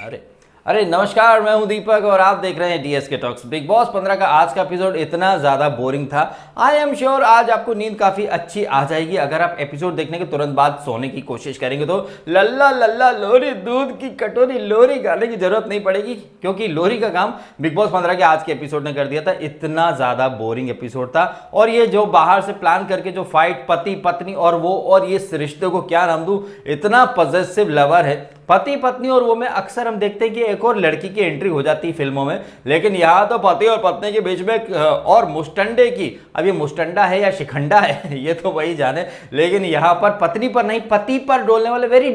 अरे अरे नमस्कार, मैं हूं दीपक और आप देख रहे हैं डीएसके टॉक्स। बिग बॉस 15 का आज का एपिसोड इतना ज़्यादा बोरिंग था। आई एम श्योर आज आपको नींद काफ़ी अच्छी आ जाएगी अगर आप एपिसोड देखने के तुरंत बाद सोने की कोशिश करेंगे तो लल्ला लल्ला लोरी दूध की कटोरी लोरी गाने की जरूरत नहीं पड़ेगी, क्योंकि लोरी का काम बिग बॉस 15 के आज के एपिसोड ने कर दिया था। इतना ज़्यादा बोरिंग एपिसोड था। और ये जो बाहर से प्लान करके जो फाइट पति पत्नी और ये इस रिश्ते को क्या नाम दूं, इतना पॉजेसिव लवर है पति पत्नी। और वो में अक्सर हम देखते हैं कि एक और लड़की की एंट्री हो जाती है फिल्मों में, लेकिन यहाँ तो पति और पत्नी के बीच में और मुस्टंडे की, अब ये मुस्टंडा है या शिखंडा है ये तो वही जाने, लेकिन यहाँ पर पत्नी पर नहीं पति पर डोलने वाले very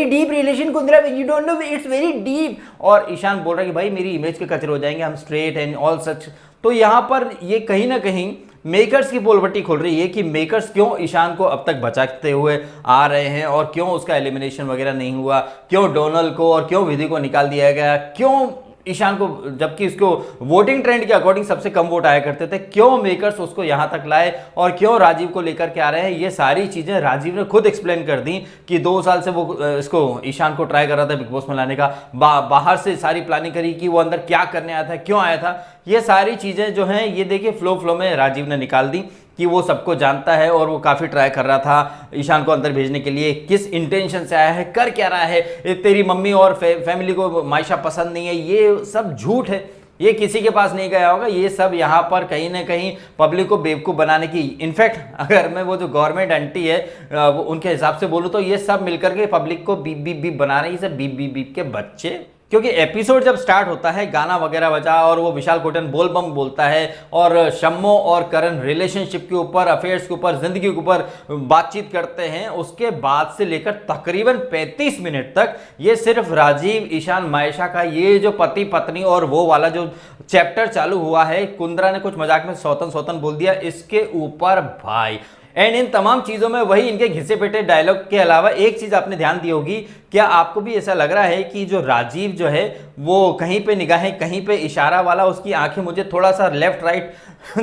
deep relation Kundra, you don't know, it's very deep. और ईशान बोल रहा है कि भाई मेरी इमेज के कचरे हो जाएंगे, हम स्ट्रेट एंड ऑल सच। तो यहाँ पर ये कहीं ना कहीं मेकर्स की पोलवटी खुल रही है कि मेकर्स क्यों ईशान को अब तक बचाते हुए आ रहे हैं और क्यों उसका एलिमिनेशन वगैरह नहीं हुआ, क्यों डोनल को और क्यों विधि को निकाल दिया गया, क्यों ईशान को, जबकि इसको वोटिंग ट्रेंड के अकॉर्डिंग सबसे कम वोट आया करते थे, क्यों मेकर्स उसको यहां तक लाए और क्यों राजीव को लेकर के आ रहे हैं। ये सारी चीजें राजीव ने खुद एक्सप्लेन कर दी कि 2 साल से वो इसको ईशान को ट्राई कर रहा था बिग बॉस में लाने का, बाहर से सारी प्लानिंग करी कि वो अंदर क्या करने आया था, क्यों आया था। ये सारी चीजें जो हैं ये देखिए फ्लो में राजीव ने निकाल दी कि वो सबको जानता है और वो काफ़ी ट्राई कर रहा था ईशान को अंदर भेजने के लिए, किस इंटेंशन से आया है, कर क्या रहा है, तेरी मम्मी और फैमिली को मायशा पसंद नहीं है, ये सब झूठ है, ये किसी के पास नहीं गया होगा। ये सब यहाँ पर कहीं ना कहीं पब्लिक को बेवकूफ़ बनाने की, इनफैक्ट अगर मैं वो जो गवर्नमेंट आंटी है वो उनके हिसाब से बोलूँ तो ये सब मिलकर के पब्लिक को बीप बीप बीप बना रही है, सब बीप बीप बीप के बच्चे। क्योंकि एपिसोड जब स्टार्ट होता है गाना वगैरह बजा और वो विशाल कोटन बोल बम बोलता है और शम्मो और करण रिलेशनशिप के ऊपर, अफेयर्स के ऊपर, जिंदगी के ऊपर बातचीत करते हैं, उसके बाद से लेकर तकरीबन 35 मिनट तक ये सिर्फ राजीव, ईशान, मायशा का ये जो पति पत्नी और वो वाला जो चैप्टर चालू हुआ है, कुंद्रा ने कुछ मजाक में सौतन बोल दिया इसके ऊपर भाई। एंड इन तमाम चीज़ों में वही इनके घिसे पेटे डायलॉग के अलावा एक चीज़ आपने ध्यान दी होगी, क्या आपको भी ऐसा लग रहा है कि जो राजीव जो है वो कहीं पे निगाहें कहीं पे इशारा वाला, उसकी आंखें मुझे थोड़ा सा लेफ्ट राइट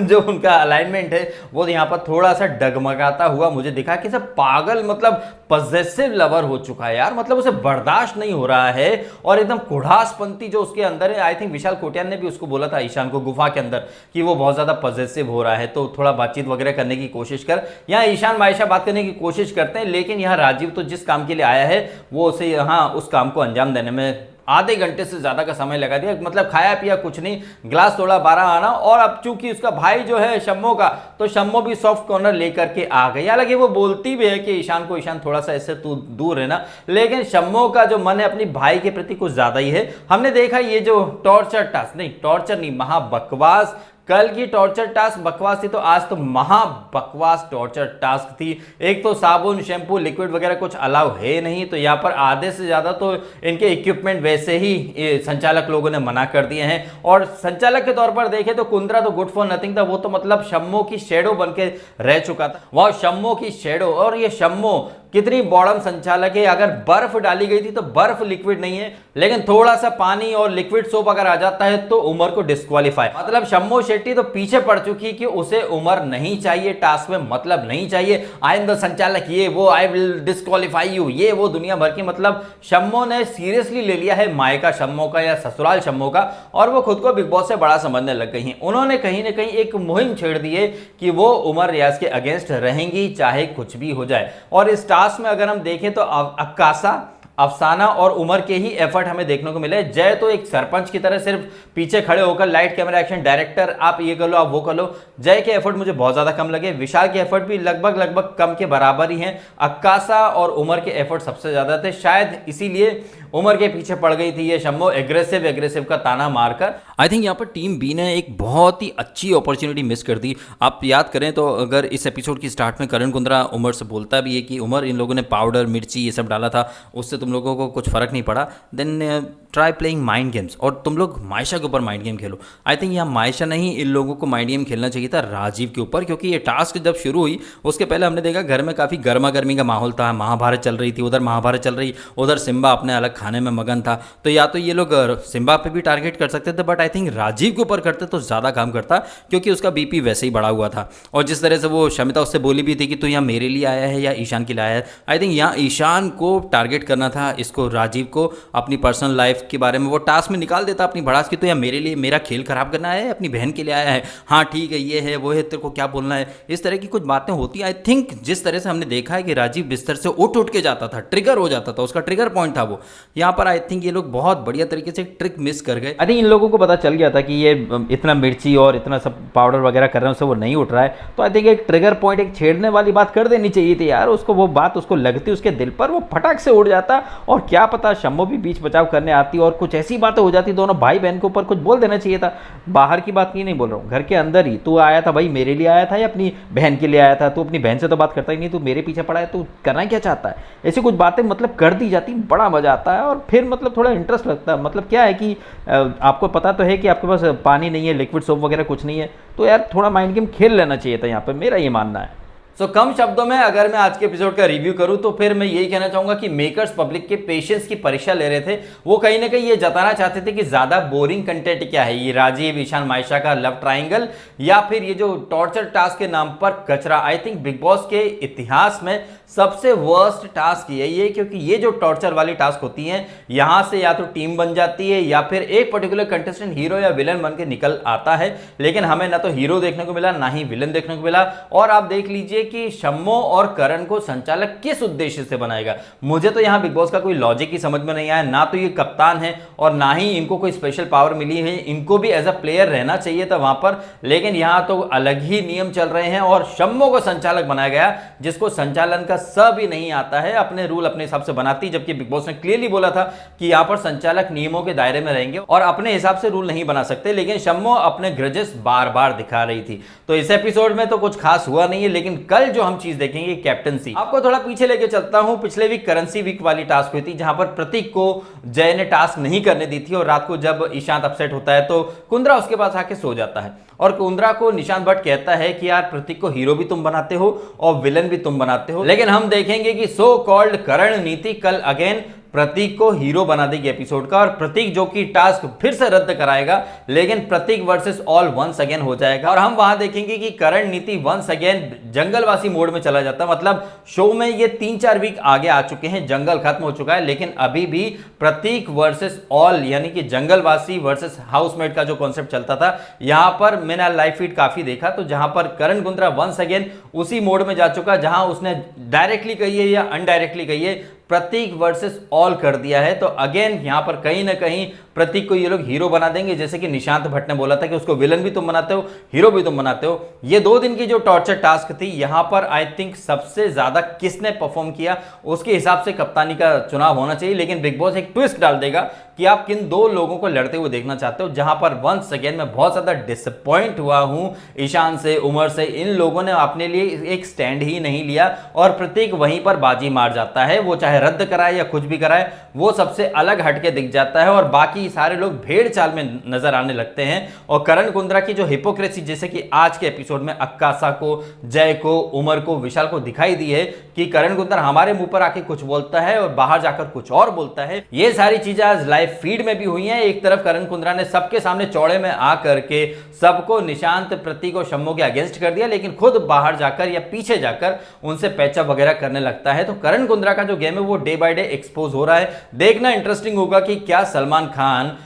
जो उनका अलाइनमेंट है वो यहाँ पर थोड़ा सा डगमगाता हुआ मुझे दिखा कि सब पागल, मतलब पॉजेसिव लवर हो चुका है यार, मतलब उसे बर्दाश्त नहीं हो रहा है और एकदम कुढ़ासपंती जो उसके अंदर है। आई थिंक विशाल कोटियान ने भी उसको बोला था ईशान को गुफा के अंदर कि वो बहुत ज्यादा पॉजेसिव हो रहा है, तो थोड़ा बातचीत वगैरह करने की कोशिश कर। यहाँ ईशान मायशा बात करने की कोशिश करते हैं, लेकिन यहाँ राजीव तो जिस काम के लिए आया है वो उसे यहाँ उस काम को अंजाम देने में आधे घंटे से ज्यादा का समय लगा दिया। मतलब खाया पिया कुछ नहीं, ग्लास तोड़ा 12 आना। और अब चूंकि उसका भाई जो है शम्मो का, तो शम्मो भी सॉफ्ट कॉर्नर लेकर के आ गई। हालांकि वो बोलती भी है कि ईशान थोड़ा सा इससे तू दूर है ना, लेकिन शम्मो का जो मन है अपनी भाई के प्रति कुछ ज्यादा ही है। हमने देखा ये जो टॉर्चर टास्क, नहीं टॉर्चर नहीं, महाबकवास, कल की टॉर्चर टास्क बकवास थी, तो आज तो महा बकवास टॉर्चर टास्क थी। एक तो साबुन, शैम्पू, लिक्विड वगैरह कुछ अलाउ है नहीं, तो यहाँ पर आधे से ज़्यादा तो इनके इक्विपमेंट वैसे ही संचालक लोगों ने मना कर दिए हैं। और संचालक के तौर पर देखें तो कुंद्रा तो गुड फॉर नथिंग था, वो तो मतलब शम्मो की शेडो बन के रह चुका था। वह शम्मो की शेडो, और ये शम्मो कितनी बॉडम संचालक है। अगर बर्फ डाली गई थी तो बर्फ लिक्विड नहीं है, लेकिन थोड़ा सा पानी और लिक्विड सोप अगर आ जाता है तो उमर को डिस्क्वालीफाई। मतलब शम्मो शेट्टी तो पीछे पड़ चुकी कि उसे उमर नहीं चाहिए, टास्क में मतलब नहीं चाहिए, आई एम द संचालक, ये वो, आई विल डिस्क्वालीफाई यू, ये वो दुनिया भर की। मतलब शम्मो ने सीरियसली ले लिया है मायका शम्मो का या ससुराल शम्मो का, और वो खुद को बिग बॉस से बड़ा समझने लग गई हैं। उन्होंने कहीं ना कहीं एक मुहिम छेड़ दी है कि वो उमर रियाज के अगेंस्ट रहेंगी चाहे कुछ भी हो जाए। और इस टास्क में अगर हम देखें तो अक्कासा, अफसाना और उमर के ही एफर्ट हमें देखने को मिले। जय तो एक सरपंच की तरह सिर्फ पीछे खड़े होकर लाइट कैमरा एक्शन, डायरेक्टर आप ये कर लो आप वो कर लो। जय के एफर्ट मुझे बहुत ज्यादा कम लगे। विशाल के एफर्ट भी लगभग कम के बराबर ही हैं। अक्कासा और उमर के एफर्ट सबसे ज्यादा थे, शायद इसीलिए उमर के पीछे पड़ गई थी ये शम्मो एग्रेसिव का ताना मारकर। आई थिंक यहाँ पर टीम बी ने एक बहुत ही अच्छी अपॉर्चुनिटी मिस कर दी। आप याद करें तो अगर इस एपिसोड की स्टार्ट में करण कुंद्रा उमर से बोलता भी है कि उमर इन लोगों ने पाउडर मिर्ची ये सब डाला था, उससे तुम लोगों को कुछ फर्क नहीं पड़ा, then try playing mind games, और तुम लोग मायशा के ऊपर mind game Khelo. I think यहाँ मायशा नहीं, इन लोगों को माइंड गेम खेलना चाहिए था राजीव के ऊपर, क्योंकि ये टास्क जब शुरू हुई उसके पहले हमने देखा घर में काफ़ी गर्मा गर्मी का माहौल था, महाभारत चल रही थी, उधर महाभारत चल रही, उधर सिम्बा अपने अलग खाने में मगन था। तो या तो ये लोग सिम्बा पे भी टारगेट कर सकते थे, बट आई थिंक राजीव के ऊपर करते तो ज़्यादा काम करता, क्योंकि उसका बीपी वैसे ही बढ़ा हुआ था। और जिस तरह से वो शमिता उससे बोली भी थी कि तू यहाँ मेरे लिए आया है या ईशान के लिए आया है, आई थिंक यहाँ ईशान को टारगेट करना था, इसको राजीव को अपनी पर्सनल लाइफ के बारे में वो टास्क में निकाल देता अपनी भड़ास की, तो यहाँ मेरे लिए मेरा खेल खराब करना है, अपनी बहन के लिए आया है, हाँ ठीक है ये है वो है, तेरे को क्या बोलना है, इस तरह की कुछ बातें होती हैं। आई थिंक जिस तरह से हमने देखा है कि राजीव बिस्तर से उठ के जाता था, ट्रिगर हो जाता था, उसका ट्रिगर पॉइंट था वो, यहाँ पर आई थिंक ये लोग बहुत बढ़िया तरीके से ट्रिक मिस कर गए। आई थिंक इन लोगों को पता चल गया था कि ये इतना मिर्ची और इतना सब पाउडर वगैरह कर रहे हैं, उससे वो नहीं उठ रहा है, तो आई थिंक एक ट्रिगर पॉइंट, एक छेड़ने वाली बात कर देनी चाहिए थी यार उसको, वो बात उसको लगती उसके दिल पर, वो फटाक से उड़ जाता, और क्या पता शम्मो भी बीच बचाव करने आती और कुछ ऐसी बातें हो जाती, दोनों भाई बहन के ऊपर कुछ बोल देना चाहिए था। बाहर की बात नहीं बोल रहा हूँ, घर के अंदर ही तू आया था भाई, मेरे लिए आया था या अपनी बहन के लिए आया था, तू अपनी बहन से तो बात करता ही नहीं, तू मेरे पीछे पड़ा है, तू करना क्या चाहता है, ऐसी कुछ बातें मतलब कर दी जाती, बड़ा मजा आता है और फिर मतलब थोड़ा इंटरेस्ट लगता है। मतलब क्या है कि आपको पता तो है कि आपके पास पानी नहीं है, लिक्विड सोप वगैरह कुछ नहीं है, तो यार थोड़ा माइंड गेम खेल लेना चाहिए था यहाँ पर, मेरा ये मानना है। कम शब्दों में अगर मैं आज के एपिसोड का रिव्यू करूं तो फिर मैं यही कहना चाहूंगा कि मेकर्स पब्लिक के पेशेंस की परीक्षा ले रहे थे। वो कहीं ना कहीं ये जताना चाहते थे कि ज्यादा बोरिंग कंटेंट क्या है, ये राजीव ईशान मायशा का लव ट्रायंगल या फिर ये जो टॉर्चर टास्क के नाम पर कचरा। आई थिंक बिग बॉस के इतिहास में सबसे वर्स्ट टास्क यही है, क्योंकि ये जो टॉर्चर वाली टास्क होती हैं, यहां से या तो टीम बन जाती है या फिर एक पर्टिकुलर कंटेस्टेंट हीरो या विलन बन के निकल आता है, लेकिन हमें ना तो हीरो देखने को मिला ना ही विलन देखने को मिला। और आप देख लीजिए कि शम्मो और करण को संचालक किस उद्देश्य से बनाएगा, मुझे तो यहां बिग बॉस का कोई लॉजिक ही समझ में नहीं आया। ना तो ये कप्तान है और ना ही इनको कोई स्पेशल पावर मिली है, इनको भी एज अ प्लेयर रहना चाहिए था वहां पर, लेकिन यहां तो अलग ही नियम चल रहे हैं और शम्मो को संचालक बनाया गया, जिसको संचालन का सब ही नहीं आता है, अपने रूल अपने हिसाब से बनाती, जबकि बिग बॉस ने क्लियरली बोला था कि यहां पर संचालक नियमों के दायरे में रहेंगे और अपने हिसाब से रूल नहीं बना सकते, लेकिन शम्मो अपने ग्रजेस बार बार दिखा रही थी। तो इस एपिसोड में तो कुछ खास हुआ नहीं है, लेकिन कल जो हम चीज देखेंगे कैप्टनसी। आपको थोड़ा पीछे लेके चलता हूं, पिछले वीक करेंसी वीक वाली टास्क हुई थी, जहां पर प्रतीक को जय ने टास्क नहीं करने दी थी और रात को जब ईशांत अपसेट होता है तो कुंद्रा उसके पास आके सो जाता है और कुंद्रा को निशांत भट्ट कहता है कि यार प्रतीक को हीरो भी तुम बनाते हो और विलन भी तुम बनाते हो, लेकिन हम देखेंगे कि सो कॉल्ड करण नीति कल अगेन प्रतीक को हीरो बना देगी एपिसोड का, और प्रतीक जो कि टास्क फिर से रद्द कराएगा, लेकिन प्रतीक वर्सेस ऑल वंस अगेन हो जाएगा और हम वहां देखेंगे कि करण नीति वंस अगेन जंगलवासी मोड में चला जाता है। मतलब शो में ये 3-4 वीक आगे आ चुके हैं, जंगल खत्म हो चुका है, लेकिन अभी भी प्रतीक वर्सेस ऑल यानी कि जंगलवासी वर्सेस हाउसमेट का जो कॉन्सेप्ट चलता था, यहां पर मैंने लाइव फीड काफी देखा, तो जहां पर करण कुंद्रा वंस अगेन उसी मोड में जा चुका, जहां उसने डायरेक्टली कही है या अनडायरेक्टली कही है प्रतीक वर्सेस ऑल कर दिया है। तो अगेन यहां पर कहीं ना कहीं प्रतीक को ये लोग हीरो बना देंगे, जैसे कि निशांत भट्ट ने बोला था कि उसको विलन भी तुम बनाते हो, हीरो भी तुम बनाते हो। ये 2 दिन की जो टॉर्चर टास्क थी, यहां पर आई थिंक सबसे ज्यादा किसने परफॉर्म किया उसके हिसाब से कप्तानी का चुनाव होना चाहिए, लेकिन बिग बॉस एक ट्विस्ट डाल देगा कि आप किन 2 लोगों को लड़ते हुए देखना चाहते हो, जहां पर वंस अगेन मैं बहुत ज्यादा डिसअपॉइंट हुआ हूं ईशान से, उमर से। इन लोगों ने अपने लिए एक स्टैंड ही नहीं लिया और प्रतीक वहीं पर बाजी मार जाता है, वो चाहे रद्द कराए या कुछ भी कराए, वो सबसे अलग हटके दिख जाता है और बाकी सारे लोग भेड़ चाल में नजर आने लगते हैं। और करण कुंद्रा की जो हिपोक्रेसी, जैसे कि आज के एपिसोड में अक्कासा को, जय को, उमर को, विशाल को दिखाई दी है कि करण कुंद्रा हमारे मुंह पर आके कुछ बोलता है और बाहर जाकर कुछ और बोलता है। ये सारी चीजें आज लाइव फीड में भी हुई हैं। एक तरफ करण कुंद्रा ने सबके सामने चौड़े में आकर के सबको निशांत, प्रतीक और शम्मो के अगेंस्ट कर दिया, लेकिन खुद बाहर जाकर या पीछे जाकर उनसे पैचअप वगैरह करने लगता है। तो करण कुंद्रा का जो गेम है वो डे बाय डे एक्सपोज हो रहा है। देखना इंटरेस्टिंग होगा कि क्या सलमान खान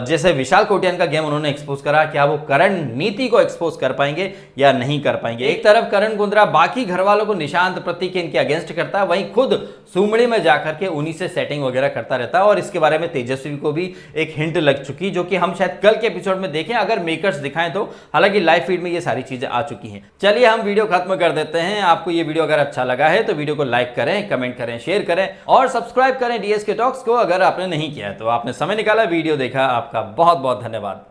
जैसे विशाल कोटियान का गेम उन्होंने एक्सपोज करा, क्या वो करण नीति को एक्सपोज कर पाएंगे या नहीं कर पाएंगे। एक तरफ करण कुंद्रा बाकी घर वालों को निशांत, प्रतीक इनके अगेंस्ट करता है, वहीं खुद सुमड़ी में जाकर के उन्हीं से सेटिंग वगैरह करता रहता है और इसके बारे में तेजस्वी को भी एक हिंट लग चुकी, जो कि हम शायद कल के एपिसोड में देखें अगर मेकर्स दिखाएं तो। हालांकि लाइव फीड में ये सारी चीजें आ चुकी हैं। चलिए हम वीडियो खत्म कर देते हैं। आपको ये वीडियो अगर अच्छा लगा है तो वीडियो को लाइक करें, कमेंट करें, शेयर करें और सब्सक्राइब करें डीएसके टॉक्स को अगर आपने नहीं किया है तो। आपने समय निकाला, वीडियो देखा, आपका बहुत बहुत धन्यवाद।